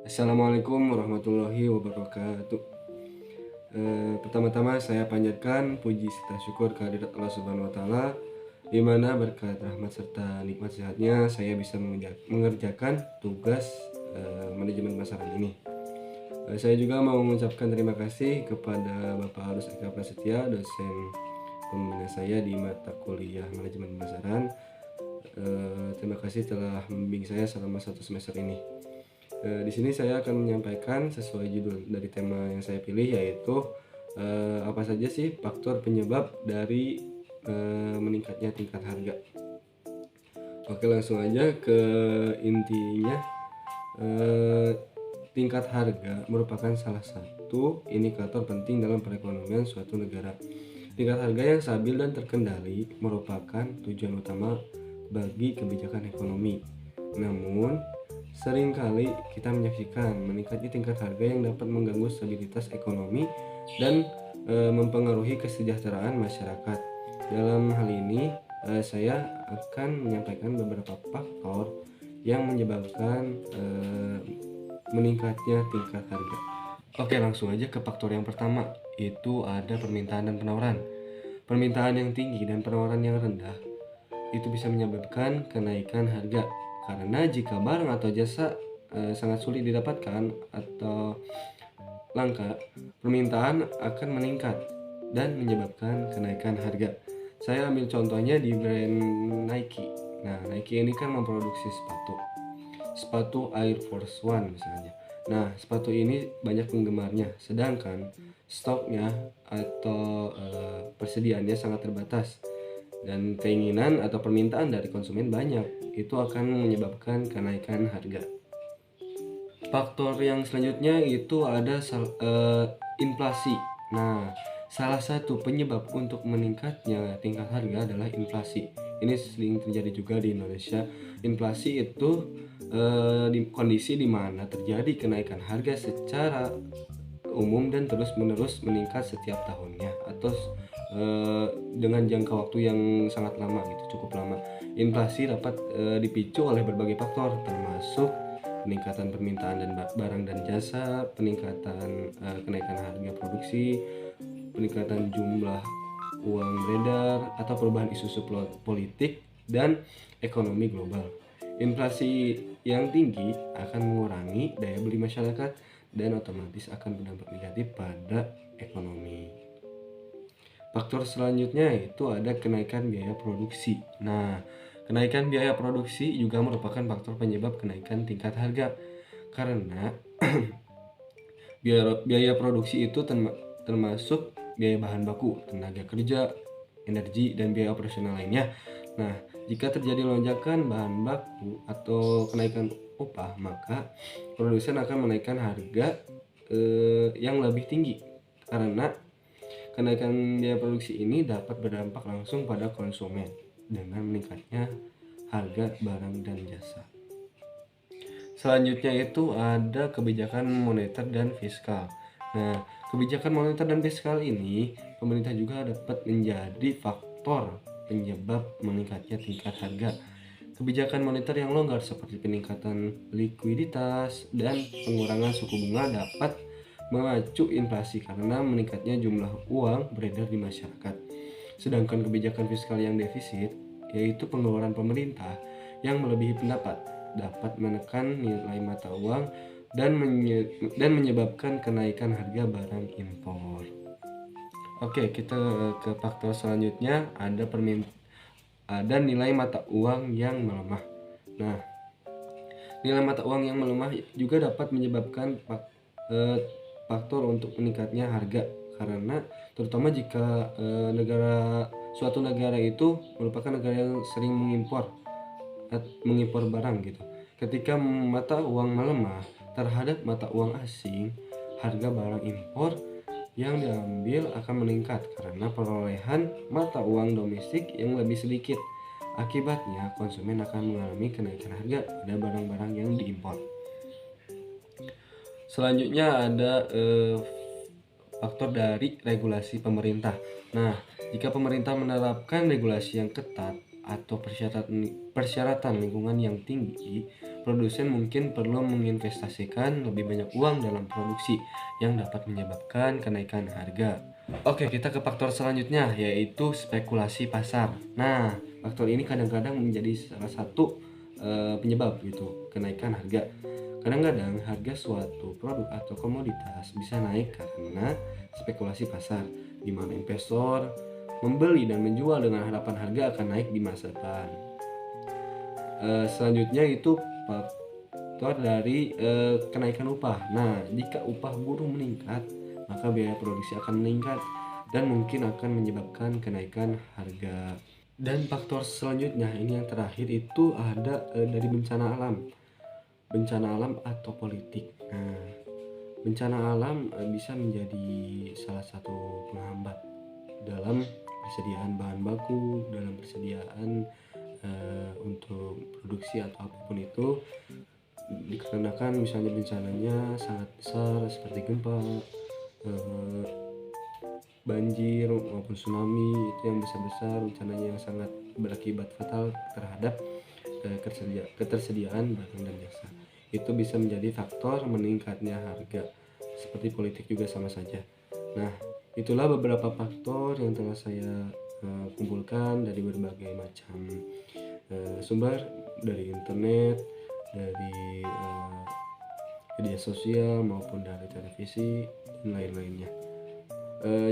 Assalamualaikum warahmatullahi wabarakatuh. Pertama-tama saya panjatkan puji serta syukur kehadirat Allah Subhanahu wa taala, di mana berkat rahmat serta nikmat sehatnya saya bisa mengerjakan tugas manajemen pemasaran ini. Saya juga mau mengucapkan terima kasih kepada Bapak Arus Eka Prasetya, dosen pembina saya di mata kuliah manajemen pemasaran. Terima kasih telah membimbing saya selama 1 semester ini. Di sini saya akan menyampaikan sesuai judul dari tema yang saya pilih, yaitu apa saja sih faktor penyebab dari meningkatnya tingkat harga. Oke, langsung aja ke intinya. Tingkat harga merupakan salah satu indikator penting dalam perekonomian suatu negara. Tingkat harga yang stabil dan terkendali merupakan tujuan utama bagi kebijakan ekonomi. Namun, seringkali kita menyaksikan meningkatnya tingkat harga yang dapat mengganggu stabilitas ekonomi dan mempengaruhi kesejahteraan masyarakat. Dalam hal ini, saya akan menyampaikan beberapa faktor yang menyebabkan meningkatnya tingkat harga. Oke, langsung aja ke faktor yang pertama, itu ada permintaan dan penawaran. Permintaan yang tinggi dan penawaran yang rendah itu bisa menyebabkan kenaikan harga, karena jika barang atau jasa sangat sulit didapatkan atau langka, permintaan akan meningkat dan menyebabkan kenaikan harga. Saya ambil contohnya di brand Nike. Nah, Nike ini kan memproduksi sepatu Air Force One misalnya. Nah, sepatu ini banyak penggemarnya, sedangkan stoknya atau persediaannya sangat terbatas, dan keinginan atau permintaan dari konsumen banyak. Itu akan menyebabkan kenaikan harga. Faktor yang selanjutnya itu ada inflasi. Nah, salah satu penyebab untuk meningkatnya tingkat harga adalah inflasi. Ini sering terjadi juga di Indonesia. Inflasi itu di kondisi di mana terjadi kenaikan harga secara umum dan terus-menerus meningkat setiap tahunnya, atau dengan jangka waktu yang sangat lama gitu, cukup lama. Inflasi dapat dipicu oleh berbagai faktor, termasuk peningkatan permintaan dan barang dan jasa, peningkatan kenaikan harga produksi, peningkatan jumlah uang beredar, atau perubahan isu politik dan ekonomi global. Inflasi yang tinggi akan mengurangi daya beli masyarakat dan otomatis akan berdampak negatif pada ekonomi. Faktor selanjutnya itu ada kenaikan biaya produksi. Nah, kenaikan biaya produksi juga merupakan faktor penyebab kenaikan tingkat harga, karena biaya produksi itu termasuk biaya bahan baku, tenaga kerja, energi, dan biaya operasional lainnya. Nah, jika terjadi lonjakan bahan baku atau kenaikan upah, maka produsen akan menaikkan harga yang lebih tinggi, karena kenaikan biaya produksi ini dapat berdampak langsung pada konsumen dengan meningkatnya harga barang dan jasa. Selanjutnya itu ada kebijakan moneter dan fiskal. Nah, kebijakan moneter dan fiskal ini pemerintah juga dapat menjadi faktor penyebab meningkatnya tingkat harga. Kebijakan moneter yang longgar seperti peningkatan likuiditas dan pengurangan suku bunga dapat memacu inflasi karena meningkatnya jumlah uang beredar di masyarakat. Sedangkan kebijakan fiskal yang defisit, yaitu pengeluaran pemerintah yang melebihi pendapat, dapat menekan nilai mata uang dan menyebabkan kenaikan harga barang impor. Oke, kita ke faktor selanjutnya, ada nilai mata uang yang melemah. Nah, nilai mata uang yang melemah juga dapat menyebabkan faktor untuk meningkatnya harga, karena terutama jika suatu negara itu merupakan negara yang sering mengimpor barang gitu. Ketika mata uang melemah terhadap mata uang asing, harga barang impor yang diambil akan meningkat karena perolehan mata uang domestik yang lebih sedikit. Akibatnya konsumen akan mengalami kenaikan harga pada barang-barang yang diimpor. Selanjutnya ada faktor dari regulasi pemerintah. Nah, jika pemerintah menerapkan regulasi yang ketat atau persyaratan lingkungan yang tinggi, produsen mungkin perlu menginvestasikan lebih banyak uang dalam produksi yang dapat menyebabkan kenaikan harga. Oke, kita ke faktor selanjutnya, yaitu spekulasi pasar. Nah, faktor ini kadang-kadang menjadi salah satu penyebab gitu kenaikan harga. Kadang-kadang harga suatu produk atau komoditas bisa naik karena spekulasi pasar, di mana investor membeli dan menjual dengan harapan harga akan naik di masa depan. Selanjutnya itu faktor dari kenaikan upah. Nah, jika upah buruh meningkat, maka biaya produksi akan meningkat dan mungkin akan menyebabkan kenaikan harga. Dan faktor selanjutnya, ini yang terakhir, itu ada dari bencana alam atau politik. Nah, bencana alam bisa menjadi salah satu penghambat dalam persediaan bahan baku, dalam persediaan untuk produksi atau apapun itu, dikarenakan misalnya bencananya sangat besar seperti gempa, banjir maupun tsunami, itu yang besar-besar, bencananya yang sangat berakibat fatal terhadap ketersediaan barang dan jasa. Itu bisa menjadi faktor meningkatnya harga. Seperti politik juga sama saja. Nah, itulah beberapa faktor yang telah saya kumpulkan dari berbagai macam sumber, dari internet, dari media sosial maupun dari televisi dan lain-lainnya.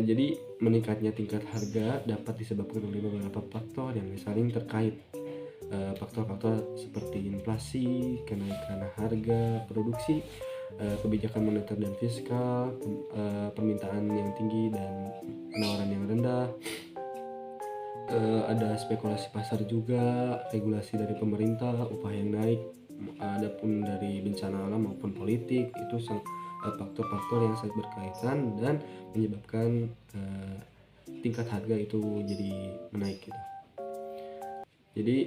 Jadi meningkatnya tingkat harga dapat disebabkan oleh beberapa faktor yang saling terkait. Faktor-faktor seperti inflasi, kenaikan harga produksi, kebijakan moneter dan fiskal, permintaan yang tinggi dan penawaran yang rendah, ada spekulasi pasar juga, regulasi dari pemerintah, upah yang naik, adapun dari bencana alam maupun politik, itu faktor-faktor yang sangat berkaitan dan menyebabkan tingkat harga itu jadi menaik gitu. Jadi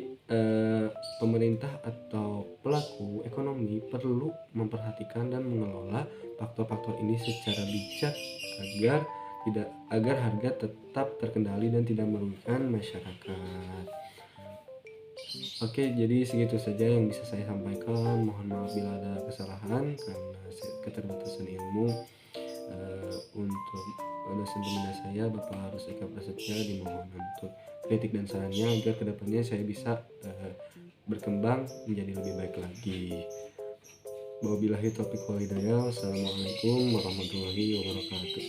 pemerintah atau pelaku ekonomi perlu memperhatikan dan mengelola faktor-faktor ini secara bijak agar harga tetap terkendali dan tidak merugikan masyarakat. Oke, jadi segitu saja yang bisa saya sampaikan. Mohon maaf bila ada kesalahan karena keterbatasan ilmu. Untuk dosen pembina saya, Bapak Harus Eka Prasetya, dimohon untuk kritik dan sarannya agar kedepannya saya bisa berkembang menjadi lebih baik lagi. Wabillahi taufiq wal hidayah. Wassalamualaikum warahmatullahi wabarakatuh.